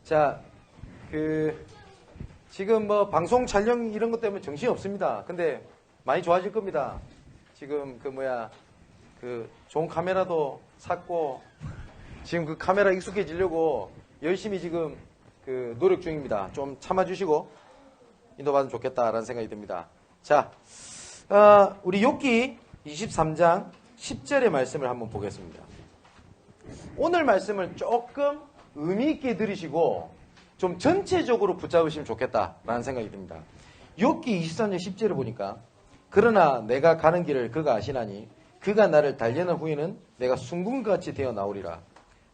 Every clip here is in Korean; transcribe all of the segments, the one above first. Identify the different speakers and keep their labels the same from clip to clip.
Speaker 1: 자, 지금 뭐 방송 촬영 이런 것 때문에 정신이 없습니다. 근데 많이 좋아질 겁니다. 지금 좋은 카메라도 샀고, 지금 그 카메라 익숙해지려고 열심히 지금 노력 중입니다. 좀 참아주시고 인도받으면 좋겠다라는 생각이 듭니다. 자, 우리 욥기 23장 10절의 말씀을 한번 보겠습니다. 오늘 말씀을 조금 의미 있게 들으시고 좀 전체적으로 붙잡으시면 좋겠다라는 생각이 듭니다. 욥기 23장 10절을 보니까 그러나 내가 가는 길을 그가 아시나니 그가 나를 단련한 후에는 내가 순금같이 되어 나오리라.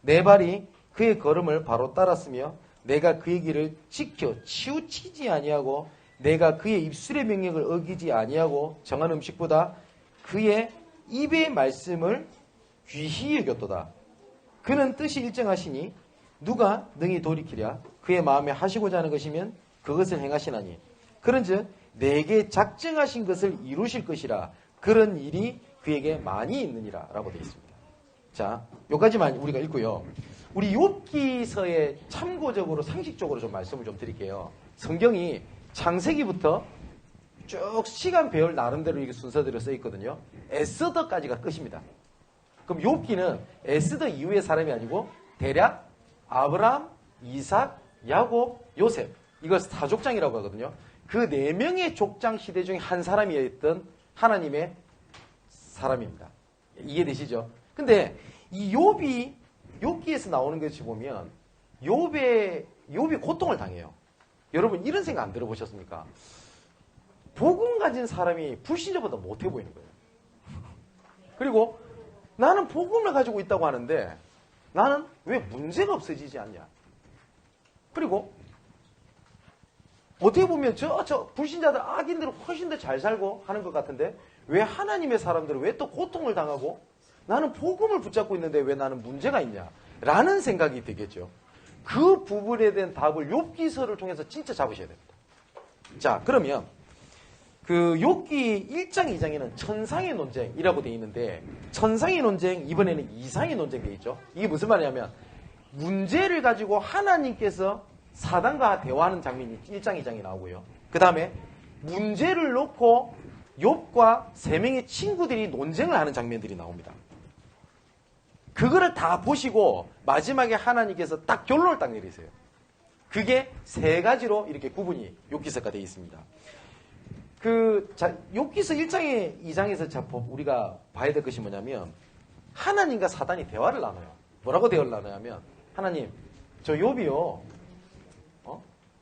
Speaker 1: 내 발이 그의 걸음을 바로 따랐으며 내가 그의 길을 지켜 치우치지 아니하고 내가 그의 입술의 명령을 어기지 아니하고 정한 음식보다 그의 입의 말씀을 귀히 여겼도다. 그는 뜻이 일정하시니 누가 능히 돌이키랴. 그의 마음에 하시고자 하는 것이면 그것을 행하시나니 그런즉 내게 작정하신 것을 이루실 것이라. 그런 일이 그에게 많이 있느니라 라고 되어 있습니다. 자, 여기까지만 우리가 읽고요. 우리 욥기서에 참고적으로 상식적으로 좀 말씀을 좀 드릴게요. 성경이 창세기부터 쭉 시간 배열 나름대로 이게 순서대로 써 있거든요. 에스더까지가 끝입니다. 그럼 욥기는 에스더 이후의 사람이 아니고 대략 아브라함, 이삭, 야곱, 요셉, 이걸 사족장이라고 하거든요. 그 4명의 족장 시대 중에 한 사람이었던 하나님의 사람입니다. 이해되시죠? 근데 이 욥기에서 나오는 것이 보면 욥이 고통을 당해요. 여러분 이런 생각 안 들어보셨습니까? 복음 가진 사람이 불신자보다 못해 보이는 거예요. 그리고 나는 복음을 가지고 있다고 하는데 나는 왜 문제가 없어지지 않냐? 그리고 어떻게 보면 저 불신자들 악인들은 훨씬 더 잘 살고 하는 것 같은데 왜 하나님의 사람들은 왜 또 고통을 당하고 나는 복음을 붙잡고 있는데 왜 나는 문제가 있냐? 라는 생각이 되겠죠. 그 부분에 대한 답을 욥기서를 통해서 진짜 잡으셔야 됩니다. 자, 그러면 그 욥기 1장, 2장에는 천상의 논쟁이라고 되어 있는데 천상의 논쟁, 이번에는 이상의 논쟁이 되어 있죠. 이게 무슨 말이냐면 문제를 가지고 하나님께서 사단과 대화하는 장면이 1장, 2장이 나오고요. 그 다음에 문제를 놓고 욥과 3명의 친구들이 논쟁을 하는 장면들이 나옵니다. 그거를 다 보시고 마지막에 하나님께서 딱 결론을 딱 내리세요. 그게 3가지로 이렇게 구분이 욥기서가 되어 있습니다. 욥기서 1장에 2장에서 우리가 봐야 될 것이 뭐냐면 하나님과 사단이 대화를 나눠요. 뭐라고 대화를 나누냐면 하나님, 저 욥이요.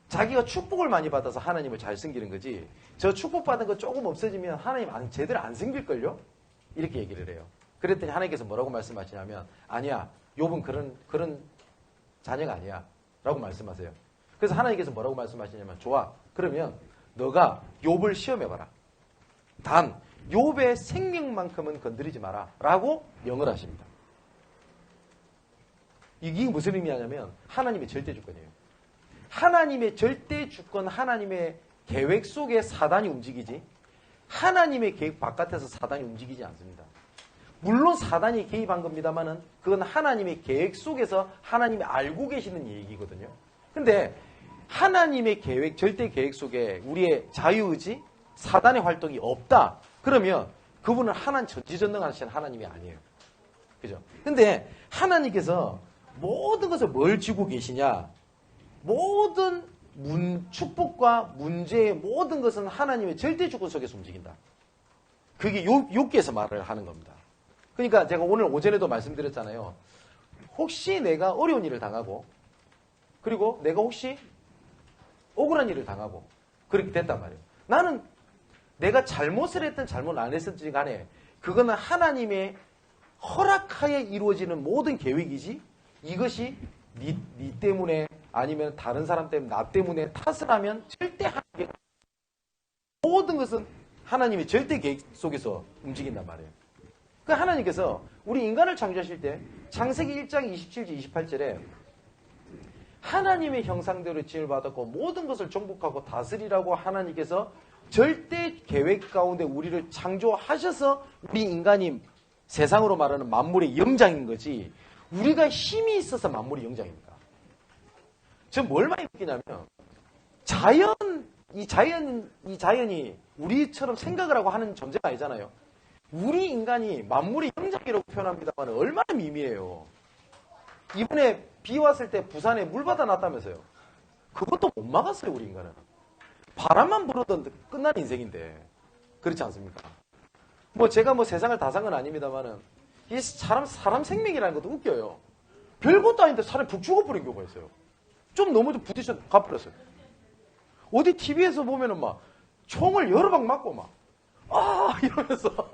Speaker 1: 자기가 축복을 많이 받아서 하나님을 잘 섬기는 거지. 저 축복받은 거 조금 없어지면 하나님 제대로 안 섬길걸요? 이렇게 얘기를 해요. 그랬더니 하나님께서 뭐라고 말씀하시냐면 아니야. 욥은 그런 자녀가 아니야. 라고 말씀하세요. 그래서 하나님께서 뭐라고 말씀하시냐면 좋아. 그러면 너가 욥을 시험해봐라. 단 욥의 생명만큼은 건드리지 마라. 라고 명을 하십니다. 이게 무슨 의미냐면 하나님의 절대 주권이에요. 하나님의 절대 주권, 하나님의 계획 속에 사단이 움직이지 하나님의 계획 바깥에서 사단이 움직이지 않습니다. 물론 사단이 개입한 겁니다만은 그건 하나님의 계획 속에서 하나님이 알고 계시는 얘기거든요. 근데 하나님의 계획, 절대 계획 속에 우리의 자유의지, 사단의 활동이 없다. 그러면 그분은 하나님 전지전능하신 하나님이 아니에요. 그죠? 근데 하나님께서 모든 것을 뭘 쥐고 계시냐? 모든 축복과 문제의 모든 것은 하나님의 절대 주권 속에서 움직인다. 그게 욥기에서 말을 하는 겁니다. 그러니까 제가 오늘 오전에도 말씀드렸잖아요. 혹시 내가 어려운 일을 당하고 그리고 내가 혹시 억울한 일을 당하고 그렇게 됐단 말이에요. 나는 내가 잘못을 했든 잘못 안 했든지 간에 그거는 하나님의 허락하에 이루어지는 모든 계획이지 이것이 네 때문에 아니면 다른 사람 때문에 나 때문에 탓을 하면 절대 하나님께 모든 것은 하나님의 절대 계획 속에서 움직인단 말이에요. 그 하나님께서 우리 인간을 창조하실 때 창세기 1장 27절 28절에 하나님의 형상대로 지음을 받았고 모든 것을 정복하고 다스리라고 하나님께서 절대 계획 가운데 우리를 창조하셔서 우리 인간이 세상으로 말하는 만물의 영장인 거지 우리가 힘이 있어서 만물의 영장입니다. 전 뭘 많이 느끼냐면, 이 자연이 우리처럼 생각을 하고 하는 존재가 아니잖아요. 우리 인간이 만물의 영장이라고 표현합니다만 얼마나 미미해요. 이번에 비 왔을 때 부산에 물바다 났다면서요. 그것도 못 막았어요, 우리 인간은. 바람만 불어도 끝나는 인생인데. 그렇지 않습니까? 뭐 제가 뭐 세상을 다 산 건 아닙니다만은 이 사람 생명이라는 것도 웃겨요. 별것도 아닌데 사람이 푹 죽어버린 경우가 있어요. 좀 넘어져 부딪혀 가버렸어요. 어디 TV에서 보면은 막 총을 여러 방 맞고 막 이러면서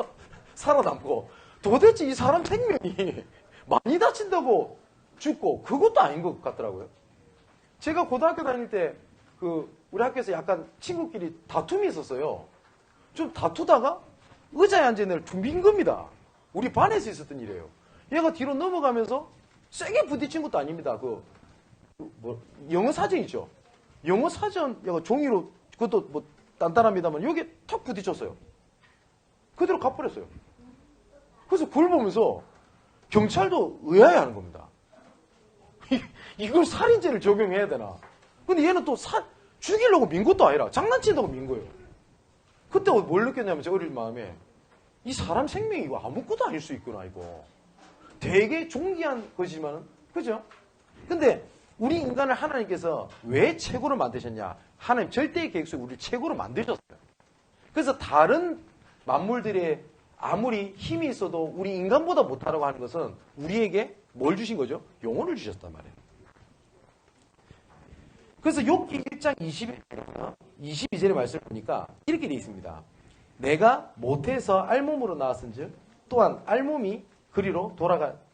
Speaker 1: 살아남고, 도대체 이 사람 생명이 많이 다친다고 죽고 그것도 아닌 것 같더라고요. 제가 고등학교 다닐 때 우리 학교에서 약간 친구끼리 다툼이 있었어요. 좀 다투다가 의자에 앉은 애를 둥빈 겁니다. 우리 반에서 있었던 일이에요. 얘가 뒤로 넘어가면서 세게 부딪힌 것도 아닙니다. 영어 사전 있죠. 영어 사전 얘가 종이로, 그것도 뭐 단단합니다만 여기에 탁 부딪혔어요. 그대로 가버렸어요. 그래서 그걸 보면서 경찰도 의아해하는 겁니다. 이걸 살인죄를 적용해야 되나? 근데 얘는 또 죽이려고 민 것도 아니라 장난친다고 민 거예요. 그때 뭘 느꼈냐면 제 어릴 마음에 이 사람 생명이 이거 아무것도 아닐 수 있구나, 이거. 되게 존귀한 것이지만은, 그죠? 근데 우리 인간을 하나님께서 왜 최고로 만드셨냐? 하나님 절대의 계획 속에 우리를 최고로 만드셨어요. 그래서 다른 만물들의 아무리 힘이 있어도 우리 인간보다 못하라고 하는 것은 우리에게 뭘 주신 거죠? 영혼을 주셨단 말이에요. 그래서 욥기 1장 22절의 말씀을 보니까 이렇게 되어 있습니다. 내가 모태에서 알몸으로 나왔은즉 또한 알몸이 그리로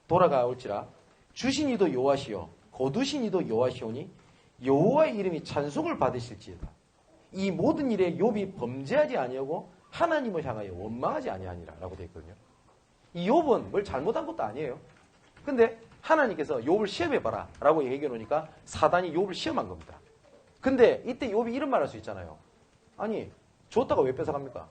Speaker 1: 돌아가올지라. 주신 이도 여호와시요 거두신 이도 여호와시오니 여호와의 이름이 찬송을 받으실지어다. 이 모든 일에 욥이 범죄하지 아니하고 하나님을 향하여 원망하지 아니하니라 라고 되어 있거든요. 이 욥은 뭘 잘못한 것도 아니에요. 근데 하나님께서 욥을 시험해봐라 라고 얘기해 놓으니까 사단이 욥을 시험한 겁니다. 근데 이때 욥이 이런 말 할 수 있잖아요. 아니, 줬다가 왜 뺏어갑니까?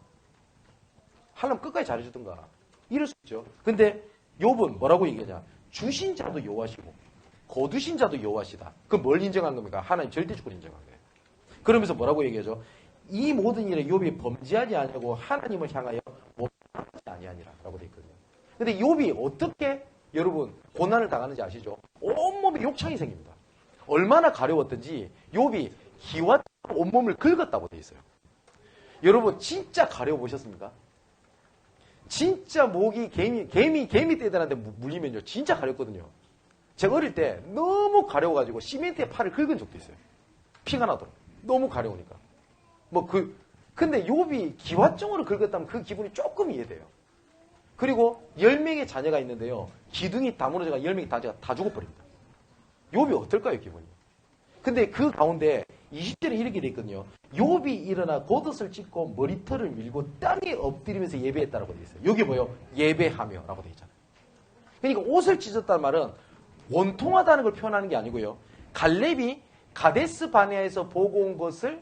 Speaker 1: 하려면 끝까지 잘해주든가. 이럴 수 있죠. 근데 욥은 뭐라고 얘기하냐? 주신 자도 여호와시고 거두신 자도 여호와시다. 그럼 뭘 인정한 겁니까? 하나님 절대주권 인정한 거예요. 그러면서 뭐라고 얘기하죠? 이 모든 일에 욥이 범죄하지 아니하고 하나님을 향하여 원망하지 아니하니라 라고 되어 있거든요. 근데 욥이 어떻게 여러분 고난을 당하는지 아시죠? 온몸에 욕창이 생깁니다. 얼마나 가려웠던지 욥이 기와 온몸을 긁었다고 되어 있어요. 여러분 진짜 가려워보셨습니까? 진짜 목이 개미 떼들한테 물리면요 진짜 가렵거든요. 제가 어릴 때 너무 가려워가지고 시멘트에 팔을 긁은 적도 있어요. 피가 나도록. 너무 가려우니까. 근데 욥이 기와증으로 긁었다면 그 기분이 조금 이해돼요. 그리고 10명의 자녀가 있는데요. 기둥이 다 무너져가 10명이 다 죽어버립니다. 욥이 어떨까요, 기분이? 근데 그 가운데 20절에 이렇게 돼 있거든요. 욥이 일어나 겉옷을 찢고 머리털을 밀고 땅에 엎드리면서 예배했다라고 돼 있어요. 여기 뭐요? 예배하며 라고 돼 있잖아요. 그러니까 옷을 찢었다는 말은 원통하다는 걸 표현하는 게 아니고요. 갈렙이 가데스 바네아에서 보고 온 것을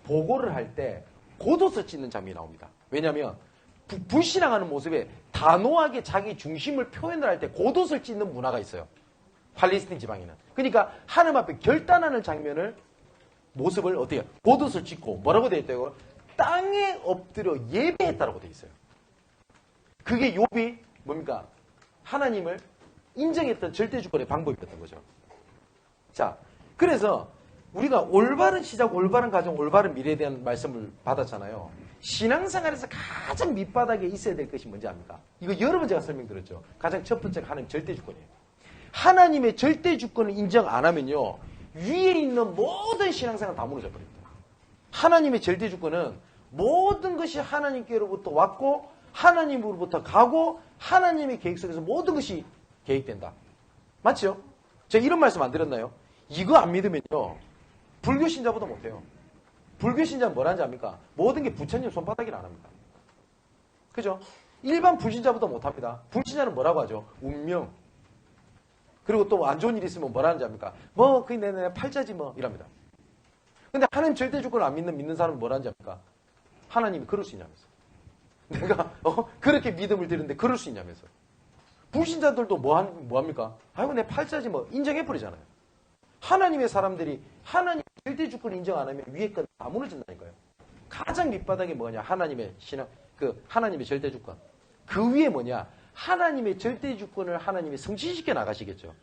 Speaker 1: 보고를 할 때 겉옷을 찢는 장면이 나옵니다. 왜냐하면 불신앙하는 모습에 단호하게 자기 중심을 표현을 할 때 겉옷을 찢는 문화가 있어요. 팔레스틴 지방에는. 그러니까 하나님 앞에 결단하는 장면을 모습을 어떻게 겉옷을 찢고 뭐라고 되어 있다고? 땅에 엎드려 예배했다라고 되어 있어요. 그게 욥이 뭡니까? 하나님을 인정했던 절대주권의 방법이었던 거죠. 자, 그래서 우리가 올바른 시작, 올바른 가정, 올바른 미래에 대한 말씀을 받았잖아요. 신앙생활에서 가장 밑바닥에 있어야 될 것이 뭔지 압니까? 이거 여러 번 제가 설명드렸죠. 가장 첫 번째가 하나님 절대주권이에요. 하나님의 절대주권을 인정 안 하면요. 위에 있는 모든 신앙생활 다 무너져 버립니다. 하나님의 절대주권은 모든 것이 하나님께로부터 왔고 하나님으로부터 가고 하나님의 계획 속에서 모든 것이 계획된다. 맞죠? 제가 이런 말씀 안 드렸나요? 이거 안 믿으면요. 불교 신자보다 못해요. 불교 신자는 뭐라는지 압니까? 모든 게 부처님 손바닥이라 안 합니다. 그죠? 일반 불신자보다 못합니다. 불신자는 뭐라고 하죠? 운명. 그리고 또 안 좋은 일이 있으면 뭐라는지 압니까? 그게 내 팔자지 이랍니다. 근데 하나님 절대주권을 안 믿는 사람은 뭐라는지 압니까? 하나님이 그럴 수 있냐면서. 내가 그렇게 믿음을 드리는데 그럴 수 있냐면서. 불신자들도 뭐 합니까? 아이고 내 팔자지 인정해버리잖아요. 하나님의 사람들이 하나님 절대 주권을 인정 안 하면 위에 건 다 무너진다니까요. 가장 밑바닥이 뭐냐? 하나님의 신앙, 하나님의 절대 주권. 그 위에 뭐냐? 하나님의 절대 주권을 하나님이 성취시켜 나가시겠죠.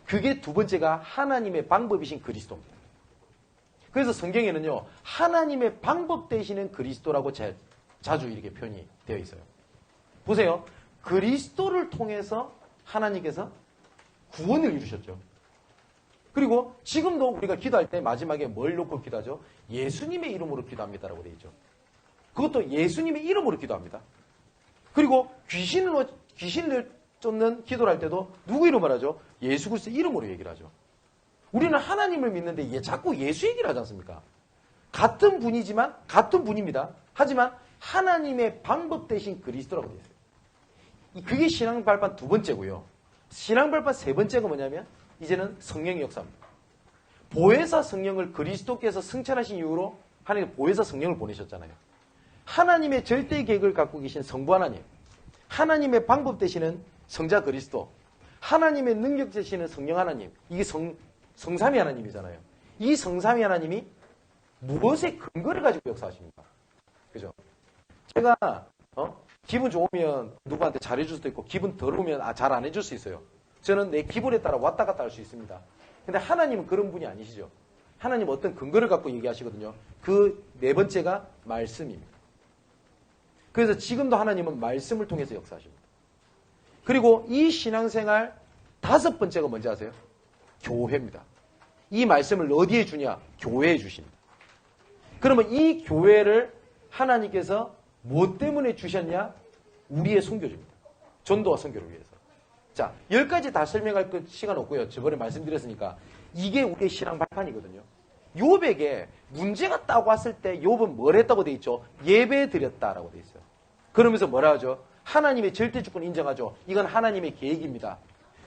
Speaker 1: 그게 두 번째가 하나님의 방법이신 그리스도입니다. 그래서 성경에는요, 하나님의 방법 되시는 그리스도라고 자주 이렇게 표현이 되어 있어요. 보세요. 그리스도를 통해서 하나님께서 구원을 이루셨죠. 그리고 지금도 우리가 기도할 때 마지막에 뭘 놓고 기도하죠? 예수님의 이름으로 기도합니다라고 되어 있죠. 그것도 예수님의 이름으로 기도합니다. 그리고 귀신을 쫓는 기도를 할 때도 누구 이름을 하죠? 예수 그리스도 이름으로 얘기를 하죠. 우리는 하나님을 믿는데 자꾸 예수 얘기를 하지 않습니까? 같은 분이지만 같은 분입니다. 하지만 하나님의 방법 대신 그리스도라고 되어 있어요. 그게 신앙 발판 두 번째고요. 신앙 발판 세 번째가 뭐냐면 이제는 성령의 역사입니다. 보혜사 성령을 그리스도께서 승천하신 이후로 하나님 보혜사 성령을 보내셨잖아요. 하나님의 절대 계획을 갖고 계신 성부 하나님, 하나님의 방법 되시는 성자 그리스도, 하나님의 능력 되시는 성령 하나님, 이게 성삼위 하나님이잖아요. 이 성삼위 하나님이 무엇의 근거를 가지고 역사하십니까? 그죠? 제가 기분 좋으면 누구한테 잘해줄 수도 있고 기분 더러우면 잘 안 해줄 수 있어요. 저는 내 기분에 따라 왔다 갔다 할 수 있습니다. 근데 하나님은 그런 분이 아니시죠. 하나님은 어떤 근거를 갖고 얘기하시거든요. 그 네 번째가 말씀입니다. 그래서 지금도 하나님은 말씀을 통해서 역사하십니다. 그리고 이 신앙생활 다섯 번째가 뭔지 아세요? 교회입니다. 이 말씀을 어디에 주냐? 교회에 주십니다. 그러면 이 교회를 하나님께서 무엇 때문에 주셨냐? 우리의 선교주입니다. 전도와 선교를 위해서. 자, 10가지 다 설명할 시간 없고요. 저번에 말씀드렸으니까 이게 우리의 신앙 발판이거든요. 욥에게 문제가 딱 왔을 때 욥은 뭘 했다고 돼 있죠? 예배 드렸다라고 돼 있어요. 그러면서 뭐라 하죠? 하나님의 절대 주권 인정하죠. 이건 하나님의 계획입니다.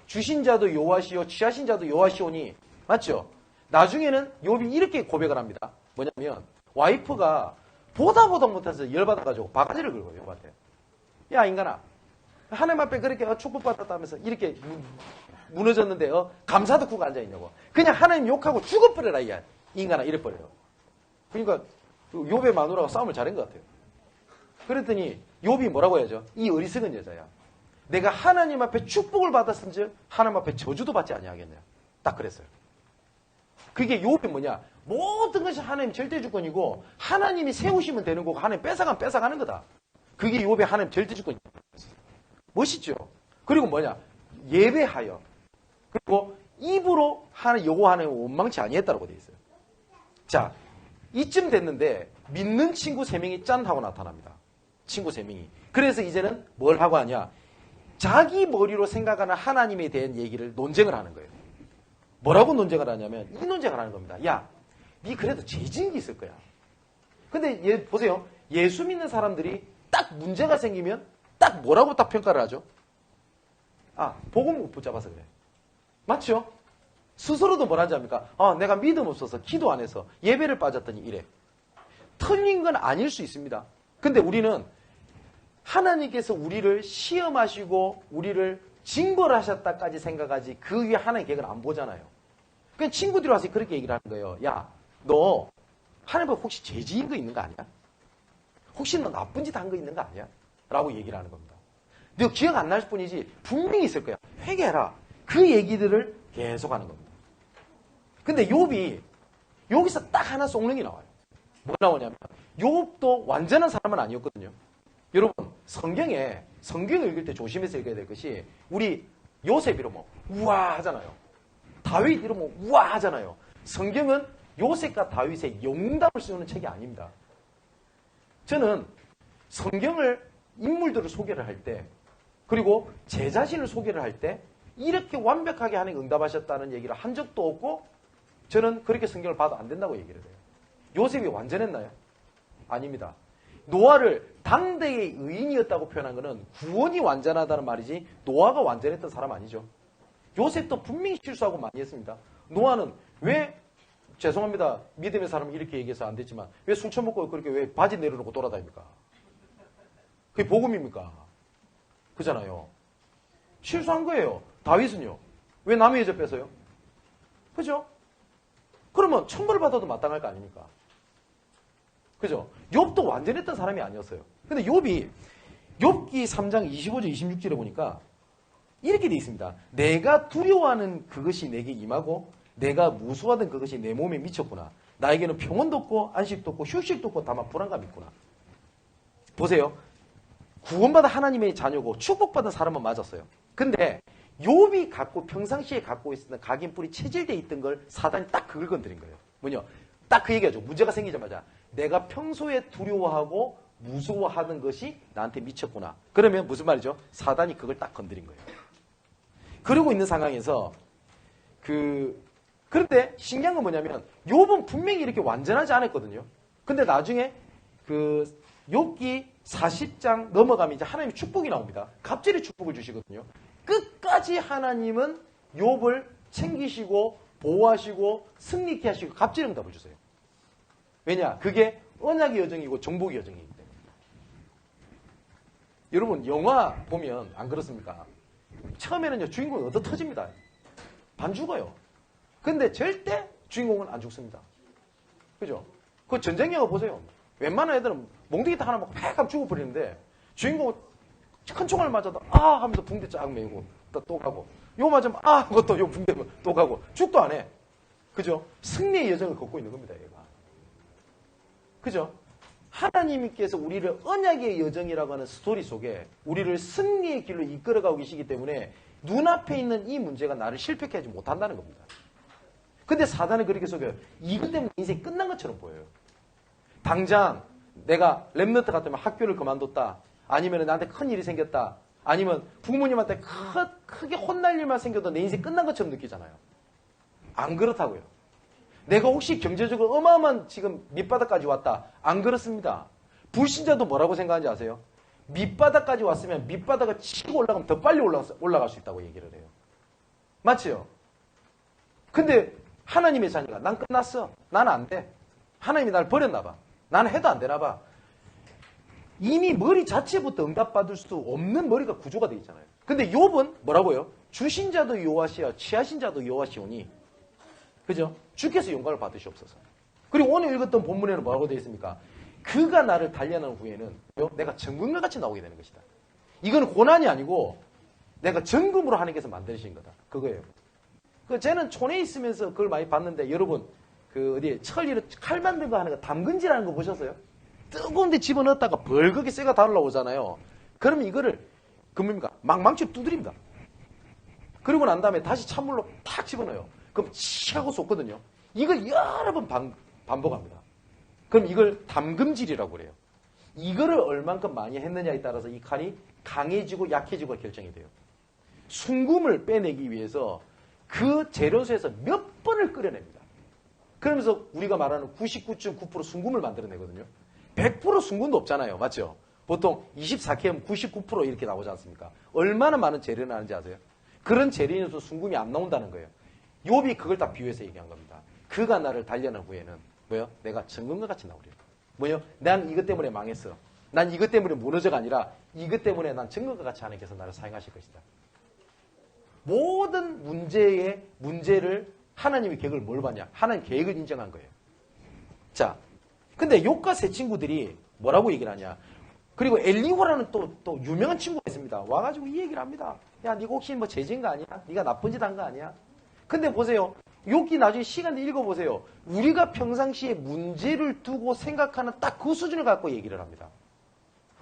Speaker 1: 주신 자도 여호와시오, 취하신 자도 여호와시오니, 맞죠? 나중에는 욥이 이렇게 고백을 합니다. 뭐냐면 와이프가 보다 못해서 열받아가지고 바가지를 긁어요. 욥한테. 야 인간아, 하나님 앞에 그렇게 축복받았다면서 이렇게 무너졌는데 감사 듣고 앉아있냐고. 그냥 하나님 욕하고 죽어버려라 이 인간아, 이래버려요. 그러니까 욥의 마누라가 싸움을 잘한 것 같아요. 그랬더니 욥이 뭐라고 해야죠? 이 어리석은 여자야, 내가 하나님 앞에 축복을 받았은즉 하나님 앞에 저주도 받지 아니하겠냐. 딱 그랬어요. 그게 욥이 뭐냐? 모든 것이 하나님 절대 주권이고 하나님이 세우시면 되는 거고 하나님 뺏어가면 뺏어가는 거다. 그게 욥의 하나님 절대 주권이에요. 멋있죠? 그리고 뭐냐? 예배하여. 그리고 입으로 여호와 하나님을 원망치 아니했다라고 되어 있어요. 자, 이쯤 됐는데 믿는 친구 3명이 짠 하고 나타납니다. 친구 3명이. 그래서 이제는 뭘 하고 하냐? 자기 머리로 생각하는 하나님에 대한 얘기를 논쟁을 하는 거예요. 뭐라고 논쟁을 하냐면 이 논쟁을 하는 겁니다. 야, 니 그래도 죄 지은 게 있을 거야. 근데 보세요. 예수 믿는 사람들이 딱 문제가 생기면 딱 뭐라고 딱 평가를 하죠? 복음을 못 붙잡아서 그래. 맞죠? 스스로도 뭐라는지 압니까? 내가 믿음 없어서 기도 안 해서 예배를 빠졌더니 이래. 틀린 건 아닐 수 있습니다. 근데 우리는 하나님께서 우리를 시험하시고 우리를 징벌하셨다까지 생각하지 그 위에 하나님의 계획을 안 보잖아요. 그냥 친구들이 와서 그렇게 얘기를 하는 거예요. 야, 너 하나님 앞에 혹시 죄 지은 거 있는 거 아니야? 혹시 너 나쁜 짓 한 거 있는 거 아니야? 라고 얘기를 하는 겁니다. 너 기억 안 날 뿐이지 분명히 있을 거야. 회개해라. 그 얘기들을 계속 하는 겁니다. 근데 욥이 여기서 딱 하나 쏙능이 나와요. 뭐 나오냐면 욥도 완전한 사람은 아니었거든요. 여러분 성경을 읽을 때 조심해서 읽어야 될 것이 우리 요셉 이러면 우와 하잖아요. 다윗 이러면 우와 하잖아요. 성경은 요셉과 다윗의 영웅담을 쓰는 책이 아닙니다. 저는 성경을 인물들을 소개를 할 때 그리고 제 자신을 소개를 할 때 이렇게 완벽하게 하나님 응답하셨다는 얘기를 한 적도 없고 저는 그렇게 성경을 봐도 안 된다고 얘기를 해요. 요셉이 완전했나요? 아닙니다. 노아를 당대의 의인이었다고 표현한 것은 구원이 완전하다는 말이지 노아가 완전했던 사람 아니죠. 요셉도 분명히 실수하고 많이 했습니다. 노아는 왜 죄송합니다. 믿음의 사람은 이렇게 얘기해서 안 됐지만 왜 술 처먹고 그렇게 왜 바지 내려놓고 돌아다닙니까? 그게 복음입니까? 그잖아요. 실수한 거예요. 다윗은요. 왜 남의 여자 뺏어요? 그죠? 그러면 천벌을 받아도 마땅할 거 아닙니까? 그죠? 욥도 완전했던 사람이 아니었어요. 근데 욥기 3장 25절 26절에 보니까 이렇게 돼 있습니다. 내가 두려워하는 그것이 내게 임하고 내가 무수하던 그것이 내 몸에 미쳤구나. 나에게는 평온도 없고 안식도 없고 휴식도 없고 다만 불안감이 있구나. 보세요. 구원받은 하나님의 자녀고 축복받은 사람은 맞았어요. 근데 욥이 평상시에 갖고 있었던 각인뿔이 체질되어 있던 걸 사단이 딱 그걸 건드린 거예요. 뭐냐? 딱 그 얘기하죠. 문제가 생기자마자 내가 평소에 두려워하고 무서워하는 것이 나한테 미쳤구나. 그러면 무슨 말이죠? 사단이 그걸 딱 건드린 거예요. 그러고 있는 상황에서 그런데 신기한 건 뭐냐면 욥은 분명히 이렇게 완전하지 않았거든요. 근데 나중에 욥기 40장 넘어가면 이제 하나님의 축복이 나옵니다. 갑절의 축복을 주시거든요. 끝까지 하나님은 욥을 챙기시고 보호하시고 승리케 하시고 갑절의 응답을 주세요. 왜냐? 그게 언약의 여정이고 정복의 여정이기 때문에. 여러분 영화 보면 안 그렇습니까? 처음에는요 주인공이 얻어 터집니다. 반 죽어요. 근데 절대 주인공은 안 죽습니다. 그죠? 그 전쟁 영화 보세요. 웬만한 애들은 몽둥이 딱 하나 먹고 팍 하면 죽어버리는데 주인공은 큰 총알 맞아도 아 하면서 붕대 쫙 메고 또 가고 요 맞으면 아 하고 또 요 붕대 또 가고 죽도 안 해. 그죠? 승리의 여정을 걷고 있는 겁니다. 얘가. 그죠? 하나님께서 우리를 언약의 여정이라고 하는 스토리 속에 우리를 승리의 길로 이끌어가고 계시기 때문에 눈앞에 있는 이 문제가 나를 실패케 하지 못한다는 겁니다. 근데 사단은 그렇게 속여요. 이것 때문에 인생이 끝난 것처럼 보여요. 당장 내가 랩너트 같으면 학교를 그만뒀다. 아니면 나한테 큰 일이 생겼다. 아니면 부모님한테 크게 혼날 일만 생겨도 내 인생이 끝난 것처럼 느끼잖아요. 안 그렇다고요. 내가 혹시 경제적으로 어마어마한 지금 밑바닥까지 왔다. 안 그렇습니다. 불신자도 뭐라고 생각하는지 아세요? 밑바닥까지 왔으면 밑바닥을 치고 올라가면 더 빨리 올라갈 수 있다고 얘기를 해요. 맞지요? 근데 하나님의 자녀가 난 끝났어. 나는 안 돼. 하나님이 날 버렸나 봐. 나는 해도 안 되나 봐. 이미 머리 자체부터 응답받을 수 없는 머리가 구조가 되어 있잖아요. 근데 욥은 뭐라고요? 주신 자도 여호와시여 취하신 자도 여호와시오니 그죠? 주께서 영광을 받으시옵소서. 그리고 오늘 읽었던 본문에는 뭐라고 되어 있습니까? 그가 나를 단련한 후에는 내가 정금과 같이 나오게 되는 것이다. 이건 고난이 아니고 내가 정금으로 하나님께서 만드신 거다. 그거예요. 쟤는 촌에 있으면서 그걸 많이 봤는데 여러분 철 칼 만든 거 하는 거 담근질하는 거 보셨어요? 뜨거운데 집어넣었다가 벌겋게 쇠가 다 올라오잖아요. 그러면 이거를 뭡니까? 망치로 두드립니다. 그러고 난 다음에 다시 찬물로 탁 집어넣어요. 그럼 치하고 쏟거든요. 이걸 여러 번 반복합니다. 그럼 이걸 담금질이라고 그래요. 이거를 얼만큼 많이 했느냐에 따라서 이 칼이 강해지고 약해지고 결정이 돼요. 순금을 빼내기 위해서 그 재료수에서 몇 번을 끓여냅니다. 그러면서 우리가 말하는 99.9% 순금을 만들어내거든요. 100% 순금도 없잖아요. 맞죠? 보통 24K면 99% 이렇게 나오지 않습니까? 얼마나 많은 재료를 나는지 아세요? 그런 재료에서 순금이 안 나온다는 거예요. 욥이 그걸 다 비유해서 얘기한 겁니다. 그가 나를 단련한 후에는 뭐요? 내가 정금과 같이 나오리라. 뭐요? 난 이것 때문에 망했어. 난 이것 때문에 무너져가 아니라 이것 때문에 난 정금과 같이 하나님께서 나를 사용하실 것이다. 모든 문제를 하나님의 계획을 뭘 봤냐? 하나님 계획을 인정한 거예요. 자, 근데 욥과 세 친구들이 뭐라고 얘기를 하냐? 그리고 엘리후라는 또 유명한 친구가 있습니다. 와가지고 이 얘기를 합니다. 야, 네가 혹시 뭐 죄진 거 아니야? 네가 나쁜 짓 한 거 아니야? 근데 보세요. 욥기 나중에 시간 읽어보세요. 우리가 평상시에 문제를 두고 생각하는 딱 그 수준을 갖고 얘기를 합니다.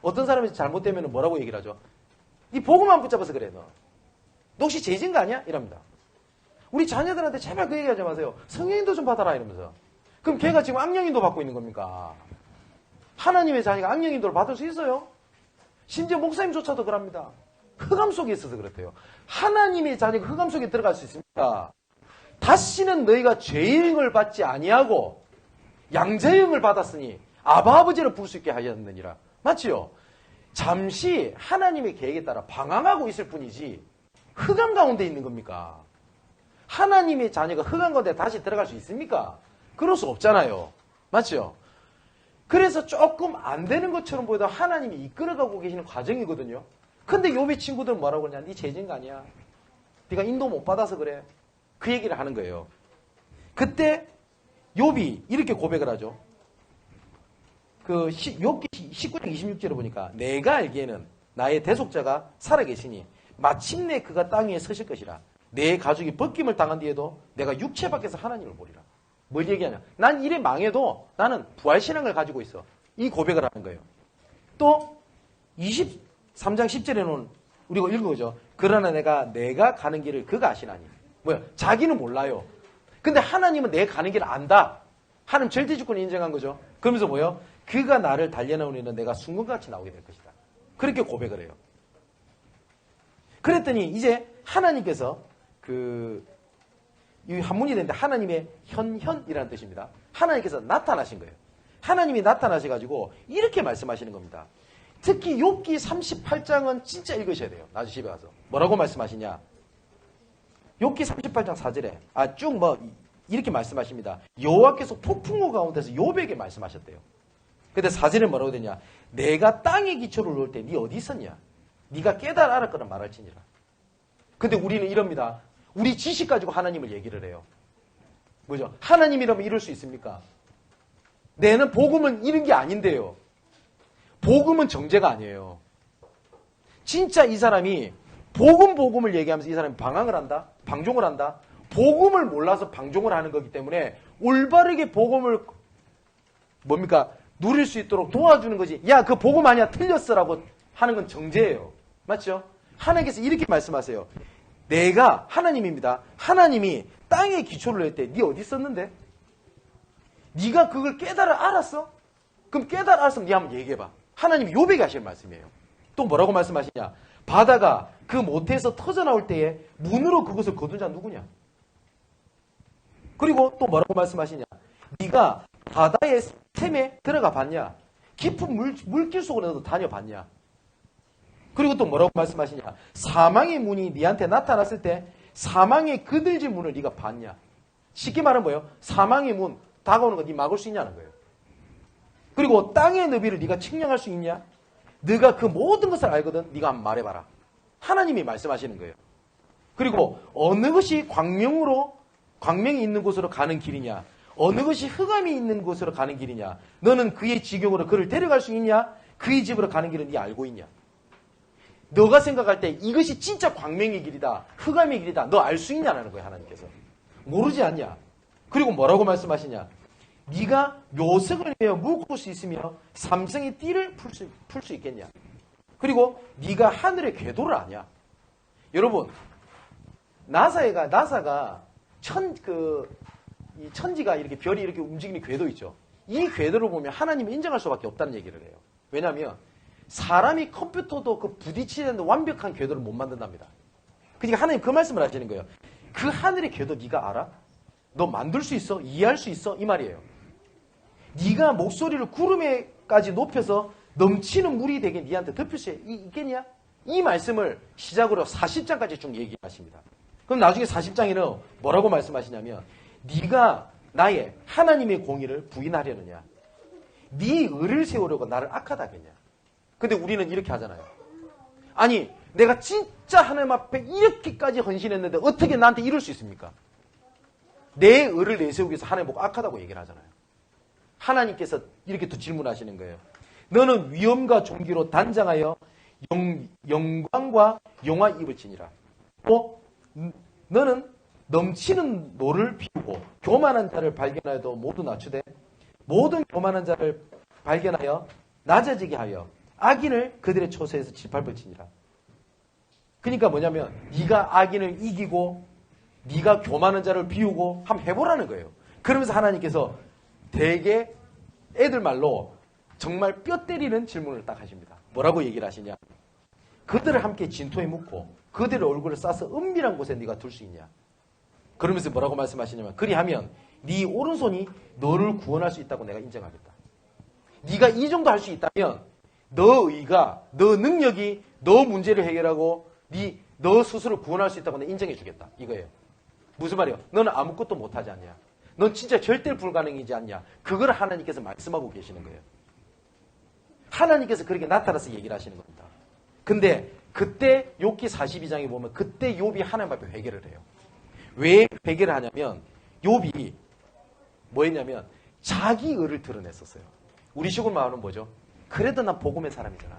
Speaker 1: 어떤 사람이 잘못되면 뭐라고 얘기를 하죠? 네 복음만 붙잡아서 그래, 너 혹시 죄진 거 아니야? 이럽니다. 우리 자녀들한테 제발 그 얘기하지 마세요. 성령인도 좀 받아라 이러면서. 그럼 걔가 지금 악령인도 받고 있는 겁니까? 하나님의 자녀가 악령인도를 받을 수 있어요? 심지어 목사님조차도 그럽니다. 흑암 속에 있어서 그렇대요. 하나님의 자녀가 흑암 속에 들어갈 수 있습니까? 다시는 너희가 죄인을 받지 아니하고 양자형을 받았으니 아바 아버지를 부를 수 있게 하셨느니라. 맞지요? 잠시 하나님의 계획에 따라 방황하고 있을 뿐이지 흑암 가운데 있는 겁니까? 하나님의 자녀가 흑암 가운데 다시 들어갈 수 있습니까? 그럴 수 없잖아요. 맞죠? 그래서 조금 안 되는 것처럼 보여도 하나님이 이끌어가고 계시는 과정이거든요. 근데 욥의 친구들은 뭐라고 그러냐? 네 죄진 거 아니야. 네가 인도 못 받아서 그래. 그 얘기를 하는 거예요. 그때 욥이 이렇게 고백을 하죠. 그 욥기 19장 26절에 보니까 내가 알기에는 나의 대속자가 살아계시니 마침내 그가 땅 위에 서실 것이라. 내 가족이 벗김을 당한 뒤에도 내가 육체 밖에서 하나님을 보리라. 뭘 얘기하냐? 난 이래 망해도 나는 부활신앙을 가지고 있어. 이 고백을 하는 거예요. 또 23장 10절에는 우리가 읽은 거죠. 그러나 내가 가는 길을 그가 아시나니. 뭐야? 자기는 몰라요. 근데 하나님은 내 가는 길을 안다. 하나님 절대주권을 인정한 거죠. 그러면서 뭐예요? 그가 나를 달려나오니는 내가 순금같이 나오게 될 것이다. 그렇게 고백을 해요. 그랬더니 이제 하나님께서 이 한문이 되는데 하나님의 현이라는 뜻입니다. 하나님께서 나타나신 거예요. 하나님이 나타나셔가지고 이렇게 말씀하시는 겁니다. 특히 욥기 38장은 진짜 읽으셔야 돼요. 나중에 집에 가서. 뭐라고 말씀하시냐? 욥기 38장 4절에 쭉 이렇게 말씀하십니다. 여호와께서 폭풍우 가운데서 욥에게 말씀하셨대요. 근데 4절에 뭐라고 되냐? 내가 땅에 기초를 놓을 때 네 어디 있었냐? 네가 깨달아 알았거나 말할지니라. 근데 우리는 이럽니다. 우리 지식 가지고 하나님을 얘기를 해요. 뭐죠? 하나님이라면 이럴 수 있습니까? 내는 복음은 이런 게 아닌데요. 복음은 정죄가 아니에요. 진짜 이 사람이 복음을 얘기하면서 이 사람이 방황을 한다? 방종을 한다? 복음을 몰라서 방종을 하는 거기 때문에 올바르게 복음을 누릴 수 있도록 도와주는 거지. 야, 그 복음 아니야. 틀렸어라고 하는 건 정죄예요. 맞죠? 하나님께서 이렇게 말씀하세요. 내가 하나님입니다. 하나님이 땅에 기초를 낼 때 네 어디 있었는데? 네가 그걸 깨달아 알았어? 그럼 깨달아 알았으면 네 한번 얘기해봐. 하나님이 욥에게 하시는 말씀이에요. 또 뭐라고 말씀하시냐? 바다가 그 모태에서 터져나올 때에 문으로 그것을 거둔 자 누구냐? 그리고 또 뭐라고 말씀하시냐? 네가 바다의 샘에 들어가 봤냐? 깊은 물길 속으로 너도 다녀봤냐? 그리고 또 뭐라고 말씀하시냐? 사망의 문이 네한테 나타났을 때 사망의 그들진 문을 네가 봤냐? 쉽게 말하면 뭐예요? 사망의 문 다가오는 거 네 막을 수 있냐는 거예요. 그리고 땅의 너비를 네가 측량할 수 있냐? 네가 그 모든 것을 알거든. 네가 한번 말해봐라. 하나님이 말씀하시는 거예요. 그리고 어느 것이 광명이 있는 곳으로 가는 길이냐? 어느 것이 흑암이 있는 곳으로 가는 길이냐? 너는 그의 지경으로 그를 데려갈 수 있냐? 그의 집으로 가는 길은 네 알고 있냐? 너가 생각할 때 이것이 진짜 광명의 길이다, 흑암의 길이다, 너 알 수 있냐라는 거예요. 하나님께서. 모르지 않냐? 그리고 뭐라고 말씀하시냐? 네가 묘석을 내어 묶을 수 있으며 삼성의 띠를 풀 수 있겠냐? 그리고 네가 하늘의 궤도를 아냐? 여러분, 나사가 이 천지가 이렇게 별이 이렇게 움직이는 궤도 있죠. 이 궤도를 보면 하나님이 인정할 수밖에 없다는 얘기를 해요. 왜냐하면 사람이 컴퓨터도 그 부딪히는 완벽한 궤도를 못 만든답니다. 그러니까 하나님 그 말씀을 하시는 거예요. 그 하늘의 궤도 네가 알아? 너 만들 수 있어? 이해할 수 있어? 이 말이에요. 네가 목소리를 구름에까지 높여서 넘치는 물이 되게 네한테 덮일 수 있겠냐? 이 말씀을 시작으로 40장까지 쭉 얘기하십니다. 그럼 나중에 40장에는 뭐라고 말씀하시냐면 네가 나의 하나님의 공의를 부인하려느냐? 네 의를 세우려고 나를 악하다 하겠냐? 근데 우리는 이렇게 하잖아요. 아니, 내가 진짜 하나님 앞에 이렇게까지 헌신했는데 어떻게 나한테 이럴 수 있습니까? 내 의를 내세우기 위해서 하나님 보고 악하다고 얘기를 하잖아요. 하나님께서 이렇게 또 질문하시는 거예요. 너는 위엄과 존귀로 단장하여 영광과 용화 입을지니라. 또 너는 넘치는 노를 피우고 교만한 자를 발견하여도 모두 낮추되 모든 교만한 자를 발견하여 낮아지게 하여 악인을 그들의 초소에서 짓밟을지니라. 그러니까 뭐냐면 네가 악인을 이기고 네가 교만한 자를 비우고 한번 해보라는 거예요. 그러면서 하나님께서 되게 애들 말로 정말 뼈 때리는 질문을 딱 하십니다. 뭐라고 얘기를 하시냐? 그들을 함께 진토에 묻고 그들의 얼굴을 싸서 은밀한 곳에 네가 둘 수 있냐? 그러면서 뭐라고 말씀하시냐면 그리하면 네 오른손이 너를 구원할 수 있다고 내가 인정하겠다. 네가 이 정도 할 수 있다면 너 의가, 너 능력이 너 문제를 해결하고 너 스스로 구원할 수 있다고 내가 인정해 주겠다. 이거예요. 무슨 말이에요? 너는 아무것도 못하지 않냐? 넌 진짜 절대 불가능이지 않냐? 그걸 하나님께서 말씀하고 계시는 거예요. 하나님께서 그렇게 나타나서 얘기를 하시는 겁니다. 근데 그때 욥기 42장에 보면 그때 욥이 하나님 앞에 회개를 해요. 왜 회개를 하냐면 욥이 뭐였냐면 자기 의를 드러냈었어요. 우리 식으로 말하면 뭐죠? 그래도 난 복음의 사람이잖아.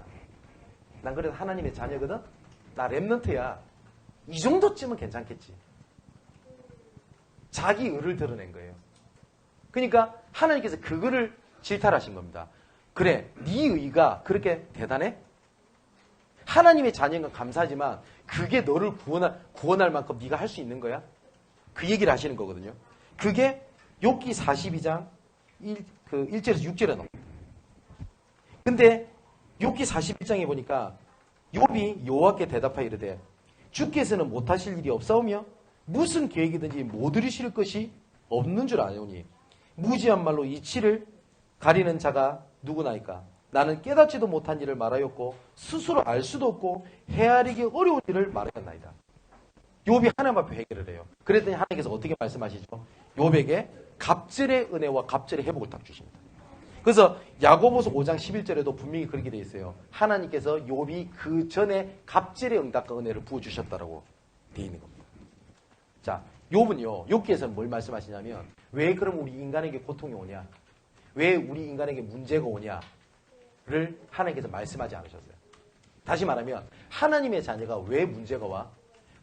Speaker 1: 난 그래도 하나님의 자녀거든? 나 랩넌트야. 이 정도쯤은 괜찮겠지. 자기 의를 드러낸 거예요. 그러니까 하나님께서 그거를 질타하신 겁니다. 그래, 네 의가 그렇게 대단해? 하나님의 자녀인 건 감사하지만 그게 너를 구원할 만큼 네가 할 수 있는 거야? 그 얘기를 하시는 거거든요. 그게 욥기 42장 1절에서 6절에 나옵니다. 근데 욥기 41장에 보니까 욥이 여호와께 대답하여 이르되 주께서는 못하실 일이 없사오며 무슨 계획이든지 못 이루실 것이 없는 줄 아오니 무지한 말로 이치를 가리는 자가 누구나이까. 나는 깨닫지도 못한 일을 말하였고 스스로 알 수도 없고 헤아리기 어려운 일을 말하였나이다. 욥이 하나님 앞에 회개를 해요. 그랬더니 하나님께서 어떻게 말씀하시죠? 욥에게 갑절의 은혜와 갑절의 회복을 딱 주십니다. 그래서 야고보서 5장 11절에도 분명히 그렇게 되어 있어요. 하나님께서 욥이 그 전에 갑절의 응답과 은혜를 부어주셨다라고 되어 있는 겁니다. 자, 욥은요, 욥기에서는 뭘 말씀하시냐면 왜 그럼 우리 인간에게 고통이 오냐? 왜 우리 인간에게 문제가 오냐를 하나님께서 말씀하지 않으셨어요. 다시 말하면 하나님의 자녀가 왜 문제가 와?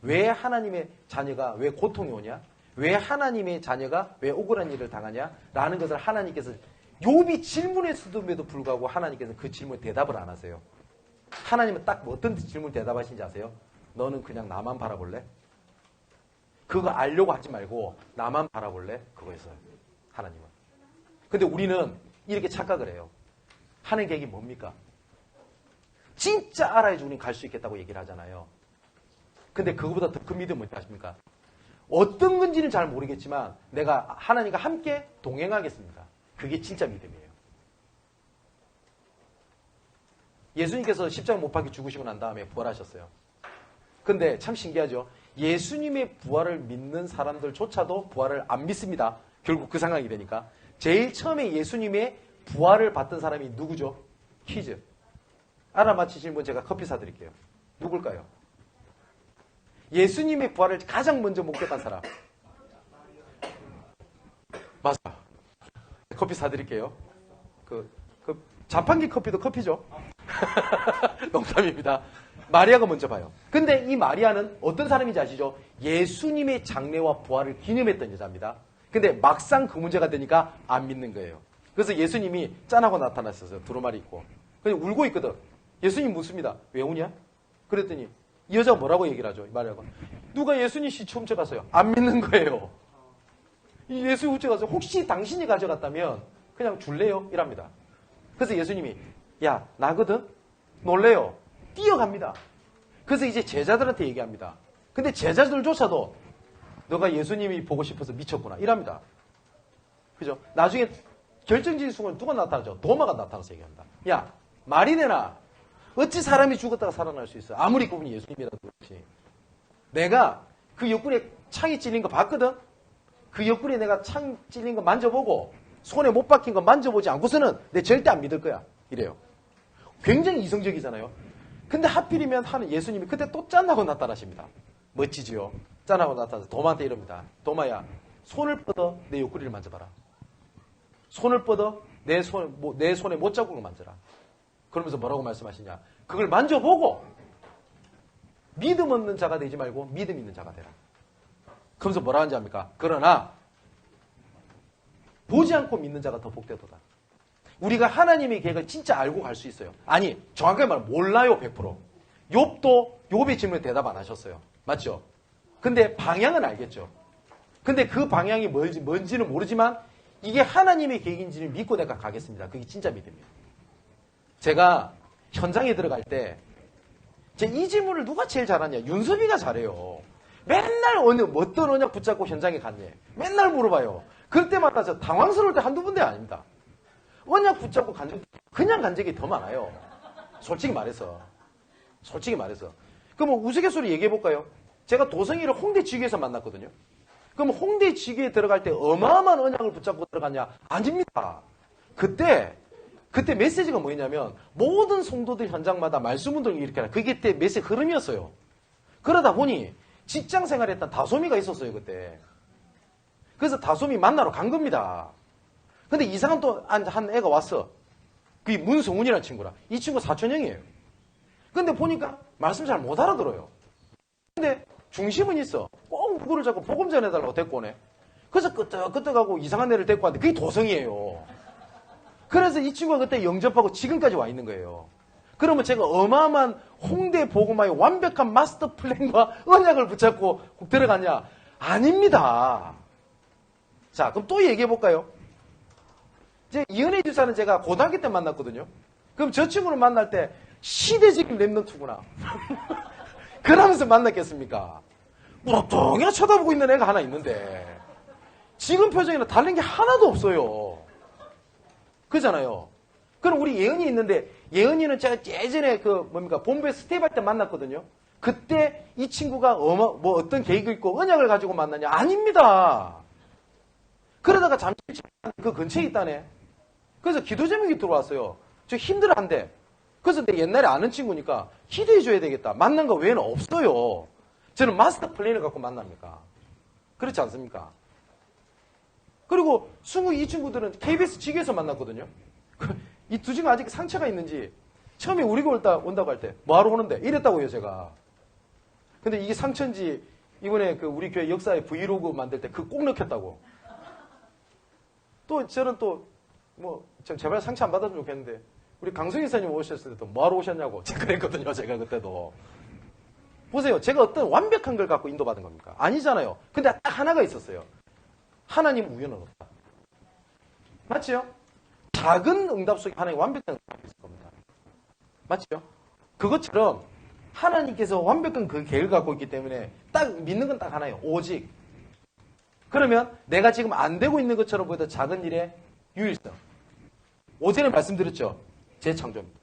Speaker 1: 왜 하나님의 자녀가 왜 고통이 오냐? 왜 하나님의 자녀가 왜 억울한 일을 당하냐? 라는 것을 하나님께서 욥이 질문했음에도 불구하고 하나님께서 그 질문에 대답을 안 하세요. 하나님은 딱 어떤 질문 대답하신지 아세요? 너는 그냥 나만 바라볼래? 그거 알려고 하지 말고 나만 바라볼래? 그거였어요. 하나님은. 근데 우리는 이렇게 착각을 해요. 하는 계획이 뭡니까? 진짜 알아야지 우리는 갈 수 있겠다고 얘기를 하잖아요. 근데 그거보다 더 큰 믿음은 뭔지 아십니까? 어떤 건지는 잘 모르겠지만 내가 하나님과 함께 동행하겠습니다. 그게 진짜 믿음이에요. 예수님께서 십자가 못 박혀 죽으시고 난 다음에 부활하셨어요. 근데 참 신기하죠. 예수님의 부활을 믿는 사람들조차도 부활을 안 믿습니다. 결국 그 상황이 되니까. 제일 처음에 예수님의 부활을 받던 사람이 누구죠? 퀴즈. 알아맞히신 분 제가 커피 사드릴게요. 누굴까요? 예수님의 부활을 가장 먼저 목격한 사람. 맞아. 커피 사드릴게요. 그 자판기 커피도 커피죠? 농담입니다. 마리아가 먼저 봐요. 근데 이 마리아는 어떤 사람인지 아시죠? 예수님의 장례와 부활을 기념했던 여자입니다. 근데 막상 그 문제가 되니까 안 믿는 거예요. 그래서 예수님이 짠하고 나타났었어요. 두루마리 입고. 그냥 울고 있거든. 예수님 묻습니다. 왜 우냐? 그랬더니 이 여자가 뭐라고 얘기를 하죠? 마리아가. 누가 예수님 시체 훔쳐갔어요. 안 믿는 거예요. 이 예수 훔쳐가서 혹시 당신이 가져갔다면 그냥 줄래요? 이랍니다. 그래서 예수님이 야 나거든? 놀래요. 뛰어갑니다. 그래서 이제 제자들한테 얘기합니다. 근데 제자들조차도 너가 예수님이 보고 싶어서 미쳤구나 이랍니다. 그죠? 나중에 결정적인 순간 누가 나타나죠? 도마가 나타나서 얘기합니다. 야 말이 되나? 어찌 사람이 죽었다가 살아날 수 있어? 아무리 그분이 예수님이라도 그렇지. 내가 그 옆구리에 창이 찔린 거 봤거든? 그 옆구리에 내가 창 찔린 거 만져보고 손에 못 박힌 거 만져보지 않고서는 내 절대 안 믿을 거야. 이래요. 굉장히 이성적이잖아요. 근데 하필이면 하는 예수님이 그때 또 짠하고 나타나십니다. 멋지지요? 짠하고 나타나서 도마한테 이럽니다. 도마야, 손을 뻗어 내 옆구리를 만져봐라. 손을 뻗어 내 손에 못 자국을 만져라. 그러면서 뭐라고 말씀하시냐? 그걸 만져보고 믿음 없는 자가 되지 말고 믿음 있는 자가 되라. 그러면서 뭐라 하는지 압니까? 그러나 보지 않고 믿는 자가 더 복되도다. 우리가 하나님의 계획을 진짜 알고 갈 수 있어요. 아니 정확하게 말하면 몰라요. 100%. 욥도 욥의 질문에 대답 안 하셨어요. 맞죠? 근데 방향은 알겠죠. 근데 그 방향이 뭔지는 모르지만 이게 하나님의 계획인지를 믿고 내가 가겠습니다. 그게 진짜 믿음이에요. 제가 현장에 들어갈 때 이 질문을 누가 제일 잘하냐? 윤섭이가 잘해요. 맨날 어떤 언약 붙잡고 현장에 갔니? 맨날 물어봐요. 그럴 때마다 저 당황스러울 때 한두 번도 아닙니다. 언약 붙잡고 그냥 간 적이 더 많아요. 솔직히 말해서. 그럼 우스갯소리 얘기해볼까요? 제가 도성이를 홍대 지교에서 만났거든요. 그럼 홍대 지교에 들어갈 때 어마어마한 언약을 붙잡고 들어갔냐? 아닙니다. 그때 메시지가 뭐였냐면 모든 성도들 현장마다 말씀 운동을 일으켜라. 그게 그때 메시지 흐름이었어요. 그러다 보니 직장 생활했던 다소미가 있었어요. 그때. 그래서 다솜이 만나러 간 겁니다. 근데 이상한 또 한 애가 왔어. 그게 문성훈이라는 친구라. 이 친구 사촌형이에요. 근데 보니까 말씀 잘 못 알아들어요. 근데 중심은 있어. 꼭 누구를 자꾸 복음 전해달라고 데리고 오네. 그래서 끄떡끄떡하고 이상한 애를 데리고 왔는데 그게 도성이에요. 그래서 이 친구가 그때 영접하고 지금까지 와 있는 거예요. 그러면 제가 어마어마한 홍대 복음화의 완벽한 마스터 플랜과 언약을 붙잡고 들어갔냐? 아닙니다. 자, 그럼 또 얘기해 볼까요? 이제 이은혜 주사는 제가 고등학교 때 만났거든요. 그럼 저 친구를 만날 때 시대적인 랩런트구나. 그러면서 만났겠습니까? 무럭덩이나 쳐다보고 있는 애가 하나 있는데 지금 표정이랑 다른 게 하나도 없어요. 그잖아요. 그럼 우리 예은이 있는데 예은이는 제가 예전에 본부에 스텝할 때 만났거든요. 그때 이 친구가 어떤 계획이 있고 언약을 가지고 만났냐? 아닙니다. 그러다가 잠시 그 근처에 있다네. 그래서 기도 제목이 들어왔어요. 저 힘들어한대. 그래서 내 옛날에 아는 친구니까 기도해줘야 되겠다. 만난 거 외에는 없어요. 저는 마스터 플랜을 갖고 만납니까? 그렇지 않습니까? 그리고 이 친구들은 KBS 직에서 만났거든요. 이 두 친구 아직 상처가 있는지 처음에 우리 교회 온다고 할 때 뭐하러 오는데? 이랬다고요, 제가. 근데 이게 상처인지 이번에 우리 교회 역사의 브이로그 만들 때 꼭 넣겠다고. 또 저는 제발 상처 안 받았으면 좋겠는데 우리 강성희 사님 오셨을 때도 뭐하러 오셨냐고 제가 그랬거든요. 제가 그때도. 보세요. 제가 어떤 완벽한 걸 갖고 인도받은 겁니까? 아니잖아요. 근데 딱 하나가 있었어요. 하나님 우연은 없다. 맞죠? 작은 응답 속에 하나님 완벽한 응답이 있을 겁니다. 맞죠? 그것처럼 하나님께서 완벽한 그 계획을 갖고 있기 때문에 딱 믿는 건 딱 하나예요. 오직. 그러면 내가 지금 안 되고 있는 것처럼 보여도 작은 일의 유일성. 어제는 말씀드렸죠. 재창조입니다.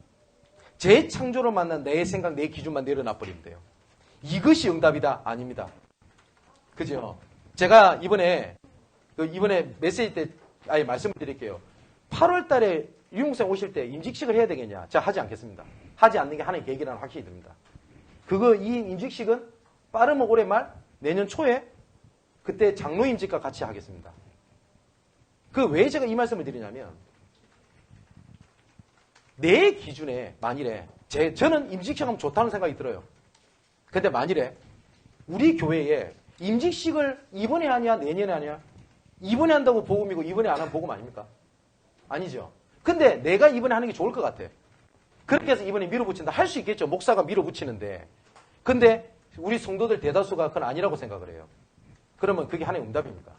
Speaker 1: 재창조로 만난 내 생각, 내 기준만 내려놔 버리면 돼요. 이것이 응답이다? 아닙니다. 그죠? 제가 이번에 메시지 때 아예 말씀을 드릴게요. 8월 달에 유목사님 오실 때 임직식을 해야 되겠냐? 제가 하지 않겠습니다. 하지 않는 게 하나의 계획이라는 확신이 듭니다. 이 임직식은 빠르면 올해 말, 내년 초에 그때 장로 임직과 같이 하겠습니다. 왜 제가 이 말씀을 드리냐면 내 기준에 만일에 저는 임직식하면 좋다는 생각이 들어요. 근데 만일에 우리 교회에 임직식을 이번에 하냐 내년에 하냐? 이번에 한다고 복음이고 이번에 안 하면 복음 아닙니까? 아니죠. 근데 내가 이번에 하는 게 좋을 것 같아. 그렇게 해서 이번에 밀어붙인다. 할 수 있겠죠. 목사가 밀어붙이는데. 근데 우리 성도들 대다수가 그건 아니라고 생각을 해요. 그러면 그게 하나의 응답입니까?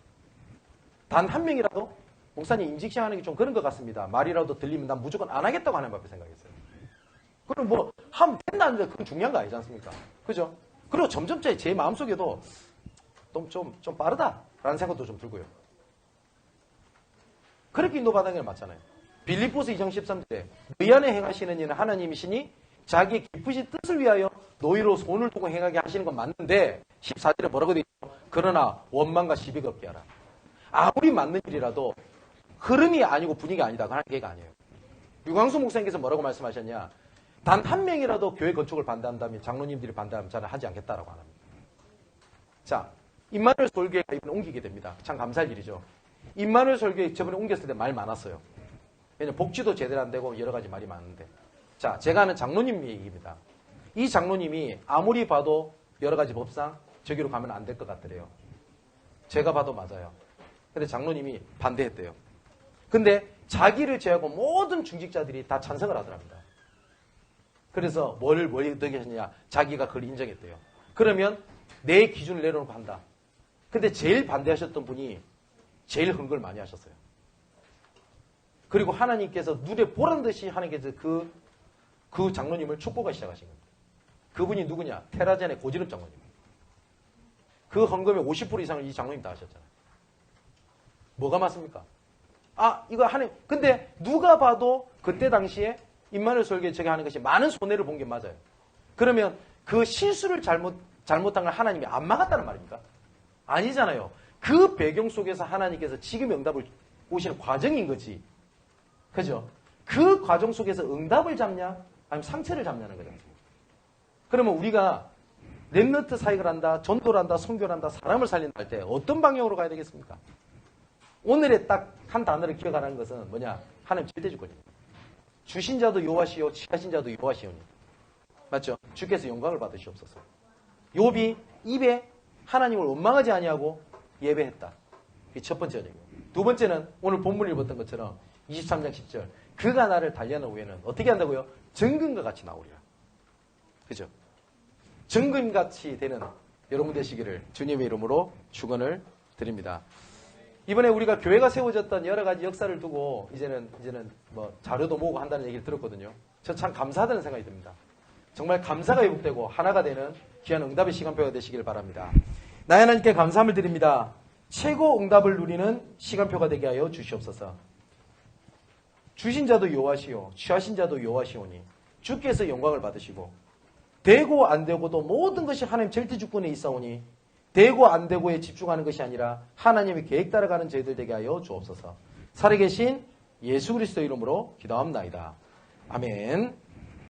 Speaker 1: 단 한 명이라도 목사님 임직식 하는 게 좀 그런 것 같습니다. 말이라도 들리면 난 무조건 안 하겠다고 하는 앞에 생각했어요. 그럼 하면 된다는데 그건 중요한 거 아니지 않습니까? 그죠? 그리고 점점 제 마음속에도 좀 빠르다라는 생각도 좀 들고요. 그렇게 인도받은 게 맞잖아요. 빌립보서 2장 13절에 너희 안에 행하시는 이는 하나님이시니 자기의 깊으신 뜻을 위하여 너희로 손을 두고 행하게 하시는 건 맞는데 14절에 뭐라고 되어 있죠? 그러나 원망과 시비가 없게 하라. 아무리 맞는 일이라도 흐름이 아니고 분위기가 아니다. 그건 계획 아니에요. 유광수 목사님께서 뭐라고 말씀하셨냐? 단 한 명이라도 교회 건축을 반대한다면 장로님들이 반대하면 저는 하지 않겠다라고 안 합니다. 자, 임마누엘 설교회가 이번에 옮기게 됩니다. 참 감사할 일이죠. 임마누엘 설교회 저번에 옮겼을 때 말 많았어요. 왜냐면 복지도 제대로 안 되고 여러 가지 말이 많은데. 자, 제가 아는 장로님 얘기입니다. 이 장로님이 아무리 봐도 여러 가지 법상 저기로 가면 안 될 것 같더래요. 제가 봐도 맞아요. 근데 장로님이 반대했대요. 근데 자기를 제외하고 모든 중직자들이 다 찬성을 하더랍니다. 그래서 뭘 어떻게 하느냐? 자기가 그걸 인정했대요. 그러면 내 기준을 내려놓고 한다. 근데 제일 반대하셨던 분이 제일 헌걸 많이 하셨어요. 그리고 하나님께서 눈에 보란 듯이 하나님께서 그 장로님을 축복하기 시작하신 겁니다. 그분이 누구냐? 테라젠의 고지름 장로님. 그 헌금의 50% 이상을 이 장로님 다 하셨잖아요. 뭐가 맞습니까? 이거 하나님. 근데 누가 봐도 그때 당시에 임마누엘 설교에 저게 하는 것이 많은 손해를 본 게 맞아요. 그러면 그 실수를 잘못한 걸 하나님이 안 막았다는 말입니까? 아니잖아요. 그 배경 속에서 하나님께서 지금의 응답을 오시는 과정인 거지. 그죠? 그 과정 속에서 응답을 잡냐? 아니면 상처를 잡냐는 거죠. 그러면 우리가 렘넌트 사역을 한다, 전도를 한다, 선교를 한다, 사람을 살린다 할 때 어떤 방향으로 가야 되겠습니까? 오늘의 딱 한 단어를 기억하라는 것은 뭐냐? 하나님 절대주권입니다. 주신 자도 여호와시요 취하신 자도 여호와시오니. 맞죠? 주께서 영광을 받으시옵소서. 욥이 입에 하나님을 원망하지 아니하고 예배했다. 이게 첫 번째 얘기고. 두 번째는 오늘 본문을 읽었던 것처럼 23장 10절. 그가 나를 단련한 후에는 어떻게 한다고요? 정금과 같이 나오리라. 그죠? 정금같이 되는 여러분 되시기를 주님의 이름으로 축원을 드립니다. 이번에 우리가 교회가 세워졌던 여러 가지 역사를 두고 이제는 뭐 자료도 모으고 한다는 얘기를 들었거든요. 저 참 감사하다는 생각이 듭니다. 정말 감사가 회복되고 하나가 되는 귀한 응답의 시간표가 되시길 바랍니다. 나의 하나님께 감사함을 드립니다. 최고 응답을 누리는 시간표가 되게 하여 주시옵소서. 주신 자도 여호와시오 취하신 자도 여호와시오니 주께서 영광을 받으시고 되고 안 되고도 모든 것이 하나님 절대주권에 있사오니 되고 안 되고에 집중하는 것이 아니라 하나님의 계획 따라가는 저희들 되게 하여 주옵소서. 살아계신 예수 그리스도 이름으로 기도합나이다. 아멘.